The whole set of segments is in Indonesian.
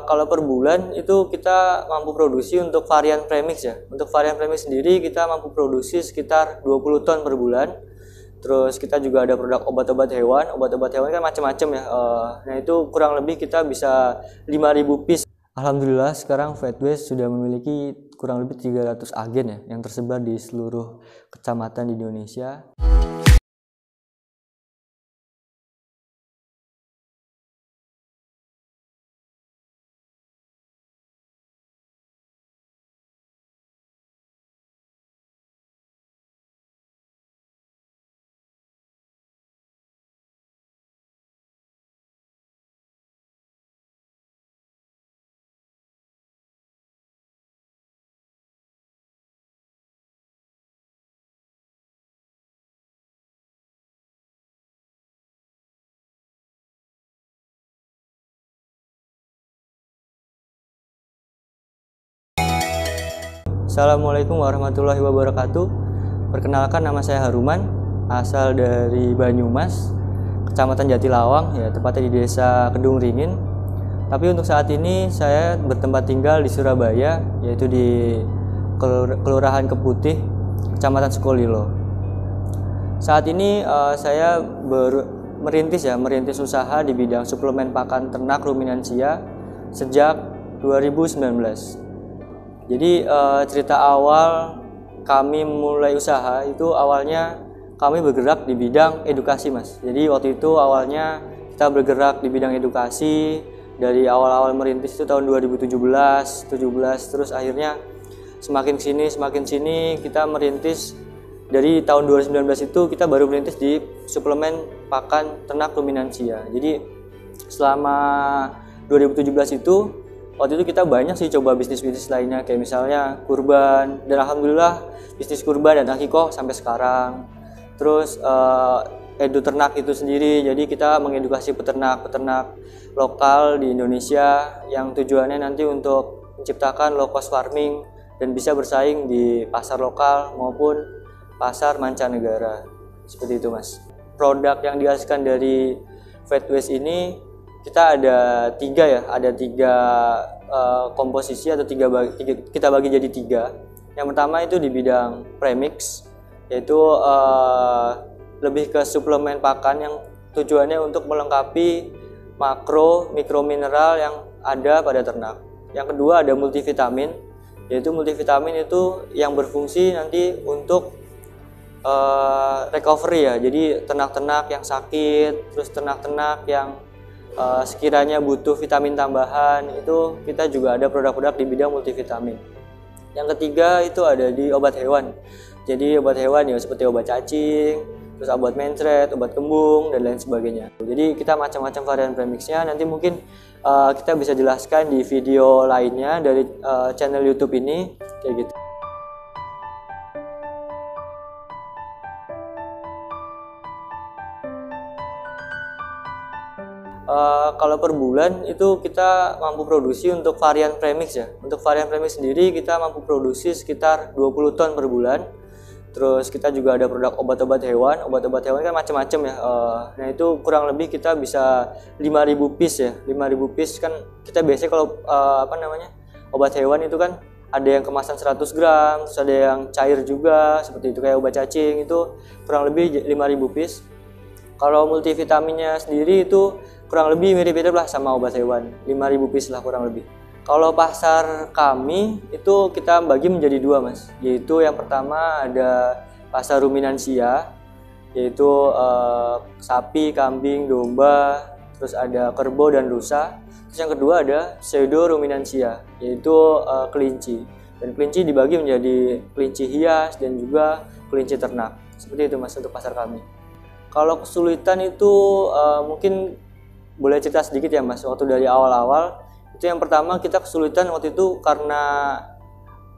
Kalau per bulan itu kita mampu produksi untuk varian premix ya. Untuk varian premix sendiri kita mampu produksi sekitar 20 ton per bulan. Terus kita juga ada produk obat-obat hewan. Obat-obat hewan kan macam-macam ya. Nah itu kurang lebih kita bisa 5.000 piece. Alhamdulillah sekarang Fedways sudah memiliki kurang lebih 300 agen ya yang tersebar di seluruh kecamatan di Indonesia. Assalamualaikum warahmatullahi wabarakatuh. Perkenalkan, nama saya Haruman, asal dari Banyumas, Kecamatan Jatilawang, ya tepatnya di Desa Kedung Ringin. Tapi untuk saat ini saya bertempat tinggal di Surabaya, yaitu di Kelurahan Keputih, Kecamatan Sukolilo. Saat ini saya merintis usaha di bidang suplemen pakan ternak ruminansia sejak 2019. Jadi cerita awal kami mulai usaha itu awalnya kami bergerak di bidang edukasi, Mas. Jadi waktu itu awalnya kita bergerak di bidang edukasi dari awal-awal merintis itu tahun 2017, terus akhirnya semakin sini kita merintis. Dari tahun 2019 itu kita baru merintis di suplemen pakan ternak ruminansia. Jadi selama 2017 itu waktu itu kita banyak sih coba bisnis-bisnis lainnya, kayak misalnya kurban, dan alhamdulillah bisnis kurban dan akikoh sampai sekarang. Terus edu ternak itu sendiri, jadi kita mengedukasi peternak lokal di Indonesia yang tujuannya nanti untuk menciptakan low cost farming dan bisa bersaing di pasar lokal maupun pasar mancanegara. Seperti itu, Mas. Produk yang dihasilkan dari Fedways ini kita ada tiga komposisi atau kita bagi jadi tiga. Yang pertama itu di bidang premix, yaitu lebih ke suplemen pakan yang tujuannya untuk melengkapi makro mikro mineral yang ada pada ternak. Yang kedua ada multivitamin, yaitu multivitamin itu yang berfungsi nanti untuk recovery ya. Jadi ternak-ternak yang sakit, terus ternak-ternak yang sekiranya butuh vitamin tambahan, itu kita juga ada produk-produk di bidang multivitamin. Yang ketiga itu ada di obat hewan. Jadi obat hewan ya seperti obat cacing, terus obat mencret, obat kembung, dan lain sebagainya. Jadi kita macam-macam varian premixnya. Nanti mungkin kita bisa jelaskan di video lainnya dari channel YouTube ini, kayak gitu. Kalau per bulan itu kita mampu produksi untuk varian premix ya. Untuk varian premix sendiri kita mampu produksi sekitar 20 ton per bulan. Terus kita juga ada produk obat-obat hewan. Obat-obat hewan kan macam-macam ya. Nah itu kurang lebih kita bisa 5.000 piece ya. 5.000 piece kan kita biasanya kalau obat hewan itu kan ada yang kemasan 100 gram, terus ada yang cair juga seperti itu, kayak obat cacing itu kurang lebih 5.000 piece. Kalau multivitaminnya sendiri itu kurang lebih mirip-mirip lah sama obat hewan, 5.000 piece lah kurang lebih. Kalau pasar kami itu kita bagi menjadi dua, Mas. Yaitu yang pertama ada pasar ruminansia, yaitu sapi, kambing, domba, terus ada kerbau dan rusa. Terus yang kedua ada pseudo ruminansia, yaitu kelinci. Dan kelinci dibagi menjadi kelinci hias dan juga kelinci ternak. Seperti itu, Mas, untuk pasar kami. Kalau kesulitan itu mungkin boleh cerita sedikit ya, Mas. Waktu dari awal-awal itu yang pertama kita kesulitan waktu itu karena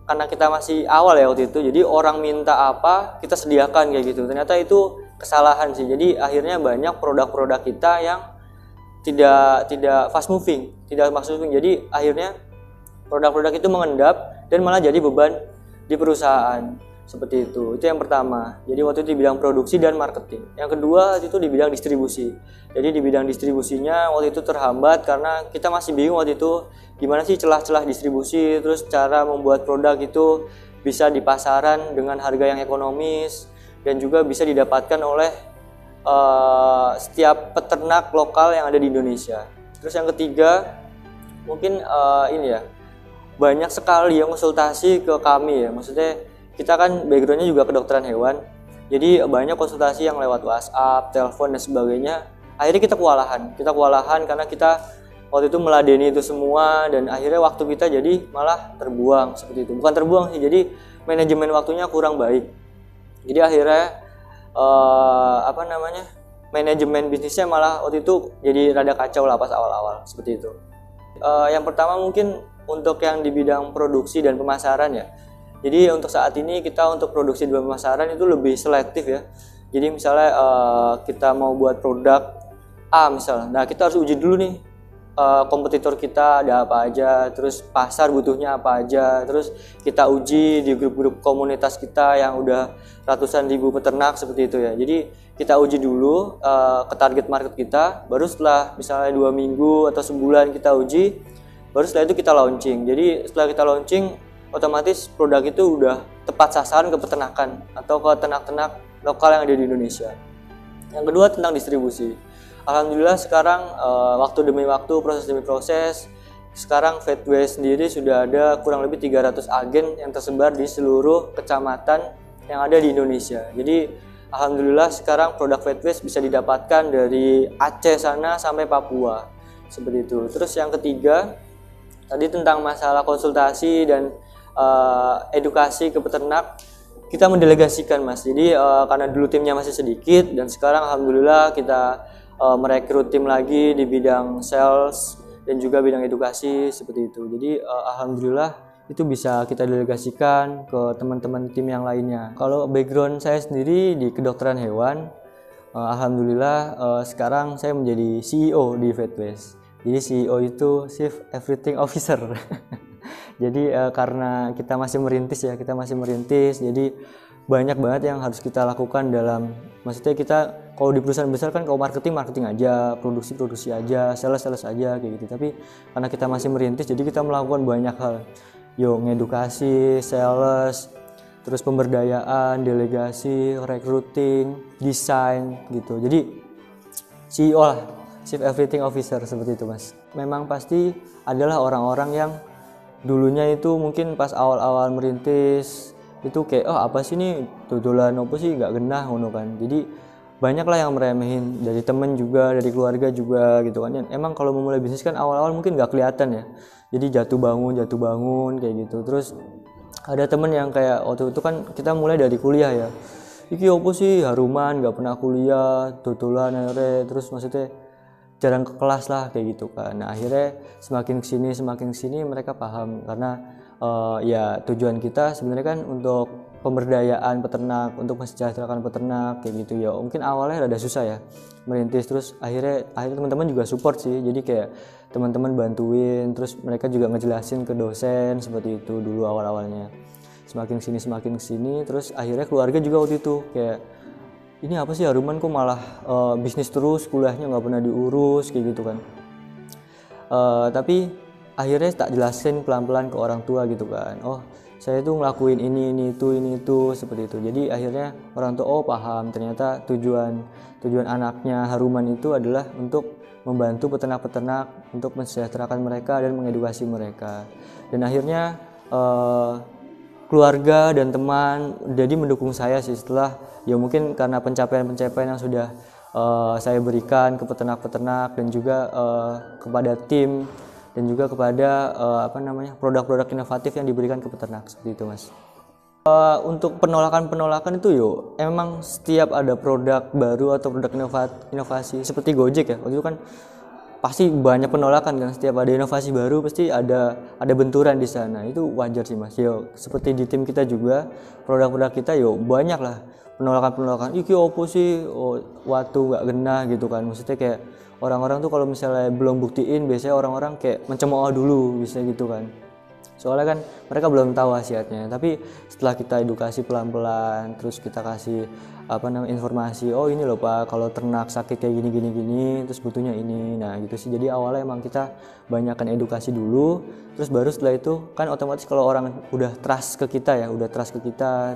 kita masih awal ya waktu itu. Jadi orang minta apa kita sediakan kayak gitu. Ternyata itu kesalahan sih. Jadi akhirnya banyak produk-produk kita yang tidak fast moving. Jadi akhirnya produk-produk itu mengendap dan malah jadi beban di perusahaan. seperti itu yang pertama. Jadi waktu itu di bidang produksi dan marketing. Yang kedua itu di bidang distribusi. Jadi di bidang distribusinya waktu itu terhambat karena kita masih bingung waktu itu gimana sih celah-celah distribusi, terus cara membuat produk itu bisa di pasaran dengan harga yang ekonomis dan juga bisa didapatkan oleh setiap peternak lokal yang ada di Indonesia. Terus yang ketiga mungkin ini ya, banyak sekali yang konsultasi ke kami ya, maksudnya kita kan backgroundnya juga kedokteran hewan, jadi banyak konsultasi yang lewat WhatsApp, telepon dan sebagainya. Akhirnya kita kewalahan karena kita waktu itu meladeni itu semua dan akhirnya waktu kita jadi malah terbuang seperti itu. Bukan terbuang sih, jadi manajemen waktunya kurang baik. Jadi akhirnya manajemen bisnisnya malah waktu itu jadi rada kacau lah pas awal-awal seperti itu. Yang pertama mungkin untuk yang di bidang produksi dan pemasaran ya. Jadi untuk saat ini kita untuk produksi dan pemasaran itu lebih selektif ya. Jadi misalnya kita mau buat produk A misalnya, nah kita harus uji dulu nih kompetitor kita ada apa aja, terus pasar butuhnya apa aja, terus kita uji di grup-grup komunitas kita yang udah ratusan ribu peternak seperti itu ya. Jadi kita uji dulu ke target market kita, baru setelah misalnya 2 minggu atau sebulan kita uji, baru setelah itu kita launching. Jadi setelah kita launching, otomatis produk itu udah tepat sasaran ke peternakan atau ke ternak-ternak lokal yang ada di Indonesia. Yang kedua tentang distribusi. Alhamdulillah sekarang waktu demi waktu, proses demi proses, sekarang Vetways sendiri sudah ada kurang lebih 300 agen yang tersebar di seluruh kecamatan yang ada di Indonesia. Jadi alhamdulillah sekarang produk Vetways bisa didapatkan dari Aceh sana sampai Papua. Seperti itu. Terus yang ketiga, tadi tentang masalah konsultasi dan edukasi ke peternak, kita mendelegasikan Mas. Jadi karena dulu timnya masih sedikit dan sekarang alhamdulillah kita merekrut tim lagi di bidang sales dan juga bidang edukasi seperti itu. Jadi alhamdulillah itu bisa kita delegasikan ke teman-teman tim yang lainnya. Kalau background saya sendiri di kedokteran hewan, alhamdulillah sekarang saya menjadi CEO di Vetways. Jadi CEO itu Chief Everything Officer. Jadi karena kita masih merintis, jadi banyak banget yang harus kita lakukan dalam, maksudnya kita kalau di perusahaan besar kan kalau marketing aja, produksi aja, sales aja kayak gitu. Tapi karena kita masih merintis, jadi kita melakukan banyak hal. Ngedukasi, sales, terus pemberdayaan, delegasi, recruiting, desain gitu. Jadi CEO lah, Chief Everything Officer seperti itu Mas. Memang pasti adalah orang-orang yang dulunya itu mungkin pas awal-awal merintis itu kayak apa sih nih dodolan apa sih nggak genah ngono kan. Jadi banyak lah yang meremehin, dari temen juga, dari keluarga juga gitu kan. Emang kalau memulai bisnis kan awal-awal mungkin nggak kelihatan ya. Jadi jatuh bangun kayak gitu. Terus ada temen yang kayak waktu itu kan kita mulai dari kuliah ya. Iki apa sih Haruman nggak pernah kuliah, dodolan akhirnya, terus maksudnya jarang ke kelas lah kayak gitu kan. Nah akhirnya semakin kesini mereka paham karena ya tujuan kita sebenarnya kan untuk pemberdayaan peternak, untuk mensejahterakan peternak kayak gitu ya. Mungkin awalnya rada susah ya merintis, terus akhirnya teman-teman juga support sih. Jadi kayak teman-teman bantuin, terus mereka juga ngejelasin ke dosen seperti itu dulu awal-awalnya. Semakin kesini, terus akhirnya keluarga juga waktu itu kayak ini apa sih Haruman kok malah bisnis terus, kuliahnya nggak pernah diurus kayak gitu kan. Tapi akhirnya tak jelasin pelan-pelan ke orang tua gitu kan. Oh saya tuh ngelakuin ini itu seperti itu. Jadi akhirnya orang tua paham ternyata tujuan anaknya Haruman itu adalah untuk membantu peternak-peternak untuk mensejahterakan mereka dan mengedukasi mereka. Dan akhirnya keluarga dan teman jadi mendukung saya sih setelah ya mungkin karena pencapaian yang sudah saya berikan ke peternak-peternak dan juga kepada tim dan juga kepada produk-produk inovatif yang diberikan ke peternak seperti itu Mas. Untuk penolakan itu emang setiap ada produk baru atau produk inovasi seperti Gojek ya, waktu itu kan pasti banyak penolakan kan. Setiap ada inovasi baru pasti ada benturan di sana. Itu wajar sih Mas. Seperti di tim kita juga produk-produk kita banyak lah penolakan. Iki opo sih waktu nggak genah gitu kan. Maksudnya kayak orang-orang tuh kalau misalnya belum buktiin biasanya orang-orang kayak mencemooh dulu bisa gitu kan. soalnya kan mereka belum tahu khasiatnya. Tapi setelah kita edukasi pelan-pelan, terus kita kasih informasi, oh ini loh Pak, kalau ternak sakit kayak gini, terus butuhnya ini. Nah gitu sih. Jadi awalnya emang kita banyakkan edukasi dulu, terus baru setelah itu kan otomatis kalau orang udah trust ke kita ya,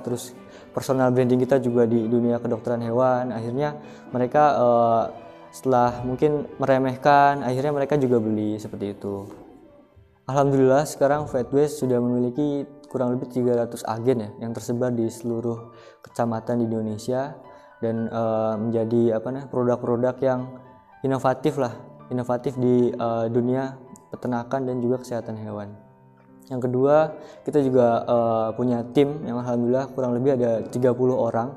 terus personal branding kita juga di dunia kedokteran hewan, akhirnya mereka setelah mungkin meremehkan, akhirnya mereka juga beli seperti itu. Alhamdulillah sekarang Vetways sudah memiliki kurang lebih 300 agen ya yang tersebar di seluruh kecamatan di Indonesia, dan menjadi produk-produk yang inovatif di dunia peternakan dan juga kesehatan hewan. Yang kedua, kita juga punya tim yang alhamdulillah kurang lebih ada 30 orang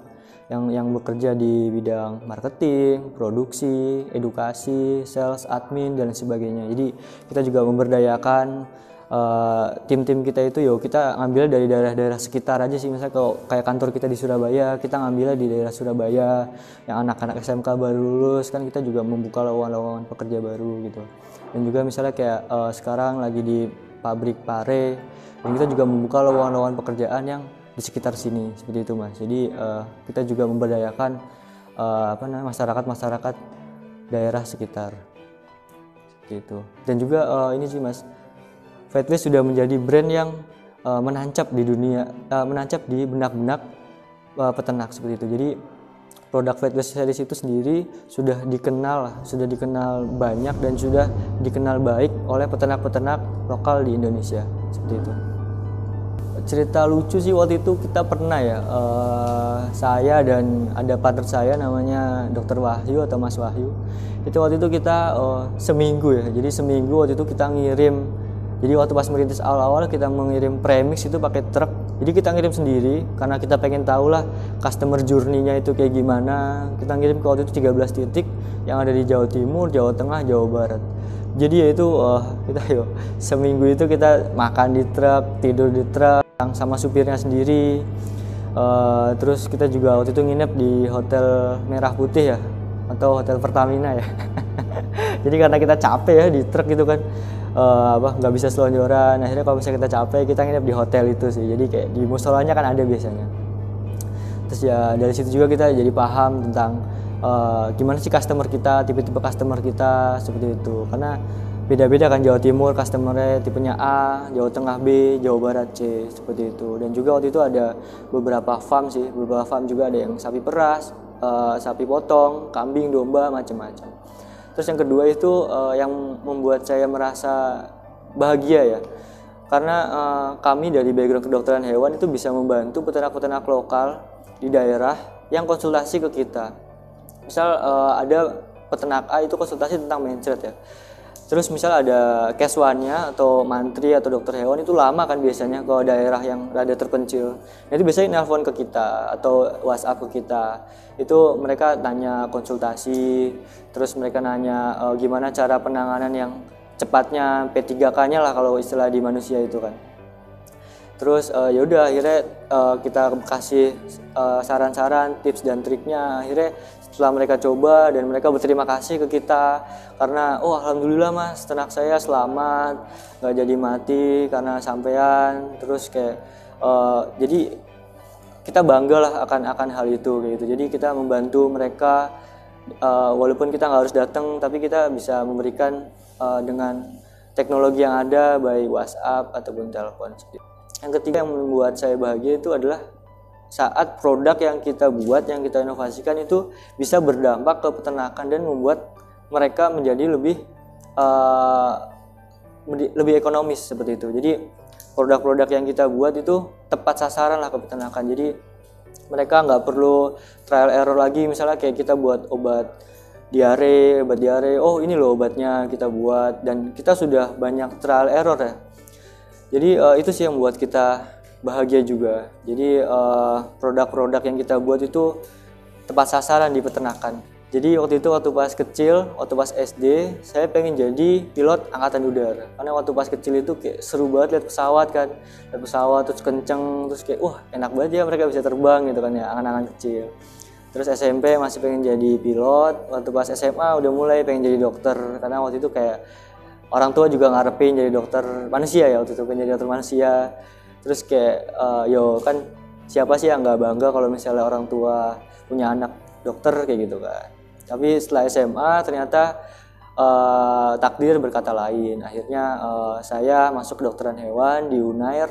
yang bekerja di bidang marketing, produksi, edukasi, sales, admin, dan sebagainya. Jadi kita juga memberdayakan tim-tim kita itu, kita ngambil dari daerah-daerah sekitar aja sih. Misalnya kalau kayak kantor kita di Surabaya, kita ngambilnya di daerah Surabaya, yang anak-anak SMK baru lulus, kan kita juga membuka lowongan-lowongan pekerja baru gitu. Dan juga misalnya kayak sekarang lagi di pabrik pare, dan kita juga membuka lowongan-lowongan pekerjaan yang di sekitar sini seperti itu Mas. Jadi kita juga memberdayakan masyarakat daerah sekitar seperti itu. Dan juga ini sih Mas, Vetways sudah menjadi brand yang menancap di dunia, menancap di benak-benak peternak seperti itu. Jadi produk Vetways series itu sendiri sudah dikenal banyak dan sudah dikenal baik oleh peternak-peternak lokal di Indonesia seperti itu. Cerita lucu sih, waktu itu kita pernah ya, saya dan ada partner saya namanya Dr. Wahyu atau Mas Wahyu. Itu waktu itu kita seminggu ya, jadi seminggu waktu itu kita ngirim. Jadi waktu pas merintis awal-awal kita mengirim premix itu pakai truk. Jadi kita ngirim sendiri karena kita pengen tahu lah customer journey-nya itu kayak gimana. Kita ngirim ke waktu itu 13 titik yang ada di Jawa Timur, Jawa Tengah, Jawa Barat. Jadi ya itu seminggu itu kita makan di truk, tidur di truk sama supirnya sendiri. Terus kita juga waktu itu nginep di Hotel Merah Putih ya, atau Hotel Pertamina ya. Jadi karena kita capek ya di truk gitu kan, nggak bisa selonjoran, akhirnya kalau misalnya kita capek kita nginep di hotel itu sih. Jadi kayak di musolanya kan ada biasanya. Terus ya dari situ juga kita jadi paham tentang gimana sih customer kita, tipe-tipe customer kita seperti itu. Karena beda-beda kan, Jawa Timur customernya tipenya A, Jawa Tengah B, Jawa Barat C, seperti itu. Dan juga waktu itu ada beberapa farm juga ada yang sapi peras, sapi potong, kambing, domba, macam-macam. Terus yang kedua itu yang membuat saya merasa bahagia ya, karena kami dari background kedokteran hewan itu bisa membantu peternak-peternak lokal di daerah yang konsultasi ke kita. Misal ada peternak A itu konsultasi tentang mencret ya. Terus misal ada keswannya atau mantri atau dokter hewan itu lama kan biasanya ke daerah yang rada terpencil. Nah, itu biasanya nelpon ke kita atau WhatsApp ke kita. Itu mereka tanya konsultasi, terus mereka nanya gimana cara penanganan yang cepatnya, P3K-nya lah kalau istilah di manusia itu kan. Terus ya udah akhirnya kita kasih saran-saran, tips dan triknya. Akhirnya setelah mereka coba dan mereka berterima kasih ke kita karena alhamdulillah Mas, ternak saya selamat, nggak jadi mati karena sampean. Terus kayak jadi kita bangga lah akan hal itu kayak gitu. Jadi kita membantu mereka walaupun kita nggak harus datang, tapi kita bisa memberikan dengan teknologi yang ada, baik WhatsApp ataupun telepon. Yang ketiga yang membuat saya bahagia itu adalah saat produk yang kita buat, yang kita inovasikan itu bisa berdampak ke peternakan dan membuat mereka menjadi lebih ekonomis seperti itu. Jadi produk-produk yang kita buat itu tepat sasaran lah ke peternakan. Jadi mereka nggak perlu trial error lagi. Misalnya kayak kita buat obat diare, oh ini loh obatnya kita buat, dan kita sudah banyak trial error ya. Jadi itu sih yang membuat kita bahagia juga. Jadi produk-produk yang kita buat itu tepat sasaran di peternakan. Jadi waktu pas kecil, waktu pas SD, saya pengen jadi pilot angkatan udara. Karena waktu pas kecil itu kayak seru banget lihat pesawat kan. Lihat pesawat terus kenceng, terus kayak enak banget ya mereka bisa terbang gitu kan ya, angan-angan kecil. Terus SMP masih pengen jadi pilot, waktu pas SMA udah mulai pengen jadi dokter. Karena waktu itu kayak orang tua juga ngarepin jadi dokter manusia ya, waktu itu pengen jadi dokter manusia. Terus kayak yo kan siapa sih yang nggak bangga kalau misalnya orang tua punya anak dokter kayak gitu kan. Tapi setelah SMA ternyata takdir berkata lain. Akhirnya saya masuk kedokteran hewan di Unair,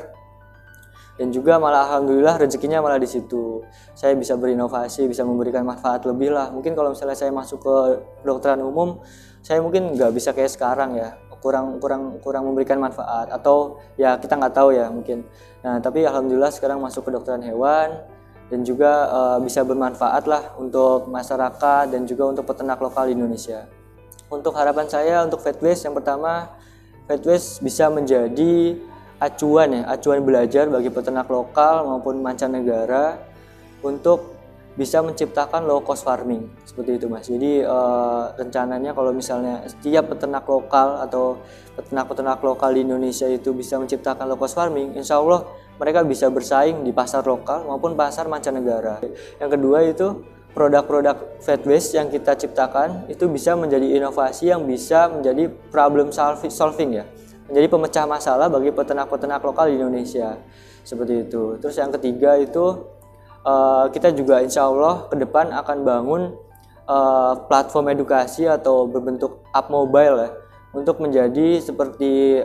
dan juga malah alhamdulillah rezekinya malah di situ. Saya bisa berinovasi, bisa memberikan manfaat lebih lah. Mungkin kalau misalnya saya masuk ke kedokteran umum, saya mungkin nggak bisa kayak sekarang ya, kurang memberikan manfaat, atau ya kita nggak tahu ya mungkin. Nah tapi alhamdulillah sekarang masuk kedokteran hewan dan juga bisa bermanfaat lah untuk masyarakat dan juga untuk peternak lokal di Indonesia. Untuk harapan saya untuk Vetways, yang pertama, Vetways bisa menjadi acuan belajar bagi peternak lokal maupun mancanegara untuk bisa menciptakan low cost farming, seperti itu Mas. Jadi rencananya kalau misalnya setiap peternak lokal atau peternak lokal di Indonesia itu bisa menciptakan low cost farming, insya Allah mereka bisa bersaing di pasar lokal maupun pasar mancanegara. Yang kedua itu produk-produk Vetways yang kita ciptakan itu bisa menjadi inovasi yang bisa menjadi problem solving ya, menjadi pemecah masalah bagi peternak-peternak lokal di Indonesia, seperti itu. Terus yang ketiga itu kita juga insya Allah ke depan akan bangun platform edukasi atau berbentuk app mobile ya, untuk menjadi seperti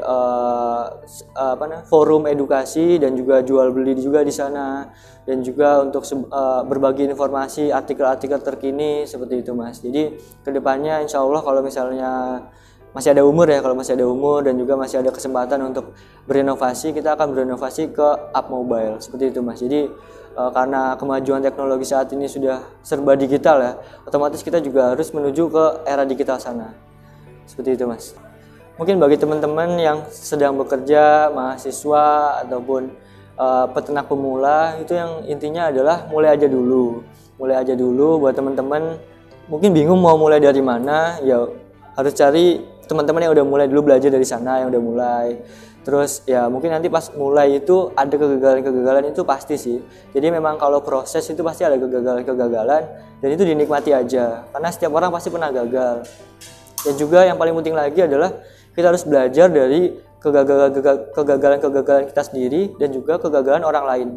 forum edukasi dan juga jual beli juga di sana, dan juga untuk berbagi informasi artikel-artikel terkini, seperti itu Mas. Jadi kedepannya insya Allah kalau misalnya masih ada umur ya, kalau masih ada umur dan juga masih ada kesempatan untuk berinovasi, kita akan berinovasi ke app mobile, seperti itu Mas. Jadi karena kemajuan teknologi saat ini sudah serba digital ya, otomatis kita juga harus menuju ke era digital sana, seperti itu Mas. Mungkin bagi teman-teman yang sedang bekerja, mahasiswa ataupun peternak pemula, itu yang intinya adalah mulai aja dulu buat teman-teman. Mungkin bingung mau mulai dari mana, ya harus cari teman-teman yang udah mulai dulu, belajar dari sana yang udah mulai. Terus ya mungkin nanti pas mulai itu ada kegagalan itu pasti sih. Jadi memang kalau proses itu pasti ada kegagalan dan itu dinikmati aja, karena setiap orang pasti pernah gagal. Dan juga yang paling penting lagi adalah kita harus belajar dari kegagalan kita sendiri dan juga kegagalan orang lain,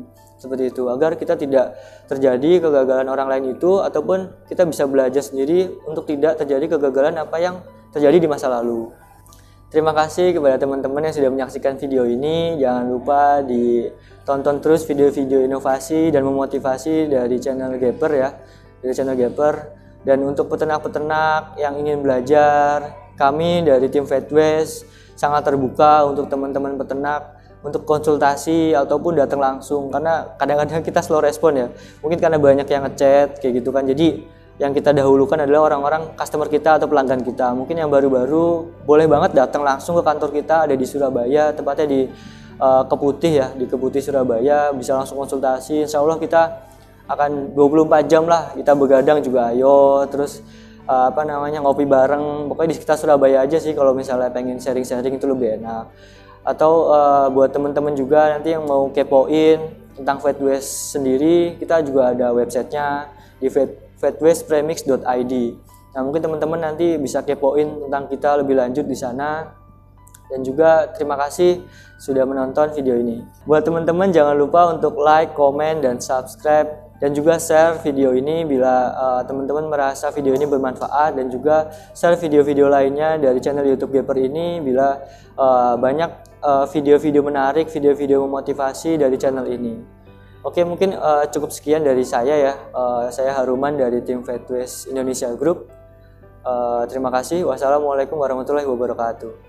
seperti itu, agar kita tidak terjadi kegagalan orang lain itu, ataupun kita bisa belajar sendiri untuk tidak terjadi kegagalan apa yang terjadi di masa lalu. Terima kasih kepada teman-teman yang sudah menyaksikan video ini. Jangan lupa ditonton terus video-video inovasi dan memotivasi dari channel Gapper ya, dari channel Gapper. Dan untuk peternak-peternak yang ingin belajar, kami dari tim Vetways sangat terbuka untuk teman-teman peternak untuk konsultasi ataupun datang langsung, karena kadang-kadang kita slow respon ya, mungkin karena banyak yang ngechat kayak gitu kan. Jadi yang kita dahulukan adalah orang-orang customer kita atau pelanggan kita. Mungkin yang baru-baru boleh banget datang langsung ke kantor kita, ada di Surabaya, tepatnya di Keputih ya, di Keputih Surabaya, bisa langsung konsultasi. Insya Allah kita akan 24 jam lah, kita begadang juga ayo. Terus ngopi bareng, pokoknya di sekitar Surabaya aja sih kalau misalnya pengen sharing-sharing itu lebih enak. Atau buat teman-teman juga nanti yang mau kepoin tentang Vetways sendiri, kita juga ada websitenya di vetwayspremix.id. Nah mungkin teman-teman nanti bisa kepoin tentang kita lebih lanjut di sana. Dan juga terima kasih sudah menonton video ini. Buat teman-teman jangan lupa untuk like, komen, dan subscribe, dan juga share video ini bila teman-teman merasa video ini bermanfaat, dan juga share video-video lainnya dari channel YouTube Gapper ini bila banyak video-video menarik, video-video memotivasi dari channel ini. Oke, mungkin cukup sekian dari saya ya. Saya Haruman dari tim Vetways Indonesia Group. Terima kasih. Wassalamualaikum warahmatullahi wabarakatuh.